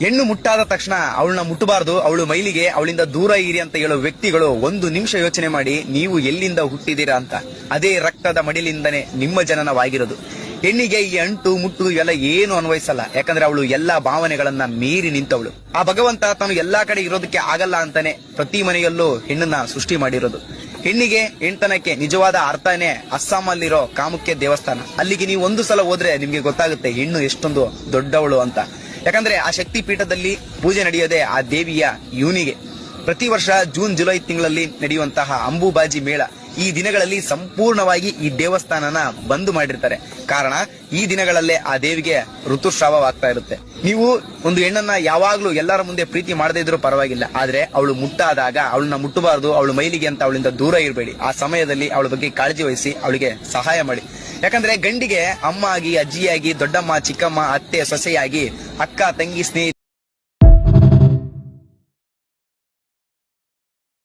ಹೆಣ್ಣು ಮುಟ್ಟಾದ ತಕ್ಷಣ ಅವಳನ್ನ ಮುಟ್ಟಬಾರದು, ಅವಳು ಮೈಲಿಗೆ, ಅವಳಿಂದ ದೂರ ಇರಿ ಅಂತ ಹೇಳೋ ವ್ಯಕ್ತಿಗಳು ಒಂದು ನಿಮಿಷ ಯೋಚನೆ ಮಾಡಿ, ನೀವು ಎಲ್ಲಿಂದ ಹುಟ್ಟಿದೀರಾ ಅಂತ. ಅದೇ ರಕ್ತದ ಮಡಿಲಿಂದನೇ ನಿಮ್ಮ ಜನನವಾಗಿರೋದು. ಹೆಣ್ಣಿಗೆ ಈ ಅಂಟು ಮುಟ್ಟು ಇವೆಲ್ಲ ಏನು ಅನ್ವಯಿಸಲ್ಲ, ಯಾಕಂದ್ರೆ ಅವಳು ಎಲ್ಲಾ ಭಾವನೆಗಳನ್ನ ಮೀರಿ ನಿಂತವಳು. ಆ ಭಗವಂತ ತಾನು ಎಲ್ಲಾ ಕಡೆ ಇರೋದಕ್ಕೆ ಆಗಲ್ಲ ಅಂತಾನೆ ಪ್ರತಿ ಮನೆಯಲ್ಲೂ ಹೆಣ್ಣನ್ನ ಸೃಷ್ಟಿ ಮಾಡಿರೋದು. ಹೆಣ್ಣಿಗೆ ಹೆಣ್ತನಕ್ಕೆ ನಿಜವಾದ ಅರ್ಥನೇ ಅಸ್ಸಾಮಲ್ಲಿರೋ ಕಾಮುಖ್ಯ ದೇವಸ್ಥಾನ. ಅಲ್ಲಿಗೆ ನೀವು ಒಂದು ಸಲ ಹೋದ್ರೆ ನಿಮ್ಗೆ ಗೊತ್ತಾಗುತ್ತೆ ಹೆಣ್ಣು ಎಷ್ಟೊಂದು ದೊಡ್ಡವಳು ಅಂತ. ಯಾಕಂದ್ರೆ ಆ ಶಕ್ತಿ ಪೀಠದಲ್ಲಿ ಪೂಜೆ ನಡೆಯೋದೇ ಆ ದೇವಿಯ ಯೂನಿಗೆ. ಪ್ರತಿ ವರ್ಷ ಜೂನ್ ಜುಲೈ ತಿಂಗಳಲ್ಲಿ ನಡೆಯುವಂತಹ ಅಂಬುಬಾಜಿ ಮೇಳ ಈ ದಿನಗಳಲ್ಲಿ ಸಂಪೂರ್ಣವಾಗಿ ಈ ದೇವಸ್ಥಾನನ ಬಂದ್ ಮಾಡಿರ್ತಾರೆ. ಕಾರಣ ಈ ದಿನಗಳಲ್ಲೇ ಆ ದೇವಿಗೆ ಋತುಸ್ರಾವವಾಗ್ತಾ ಇರುತ್ತೆ. ನೀವು ಒಂದು ಹೆಣ್ಣನ್ನ ಯಾವಾಗ್ಲೂ ಎಲ್ಲರ ಮುಂದೆ ಪ್ರೀತಿ ಮಾಡದೇ ಇದ್ರೂ ಪರವಾಗಿಲ್ಲ, ಆದ್ರೆ ಅವಳು ಮುಟ್ಟಾದಾಗ ಅವಳನ್ನ ಮುಟ್ಟಬಾರದು, ಅವಳು ಮೈಲಿಗೆ ಅಂತ ಅವಳಿಂದ ದೂರ ಇರಬೇಡಿ. ಆ ಸಮಯದಲ್ಲಿ ಅವಳ ಬಗ್ಗೆ ಕಾಳಜಿ ವಹಿಸಿ ಅವಳಿಗೆ ಸಹಾಯ ಮಾಡಿ. ಯಾಕಂದ್ರೆ ಗಂಡಿಗೆ ಅಮ್ಮ ಆಗಿ, ಅಜ್ಜಿಯಾಗಿ, ದೊಡ್ಡಮ್ಮ, ಚಿಕ್ಕಮ್ಮ, ಅತ್ತೆ, ಸೊಸೆಯಾಗಿ, ಅಕ್ಕ, ತಂಗಿ, ಸ್ನೇಹಿತ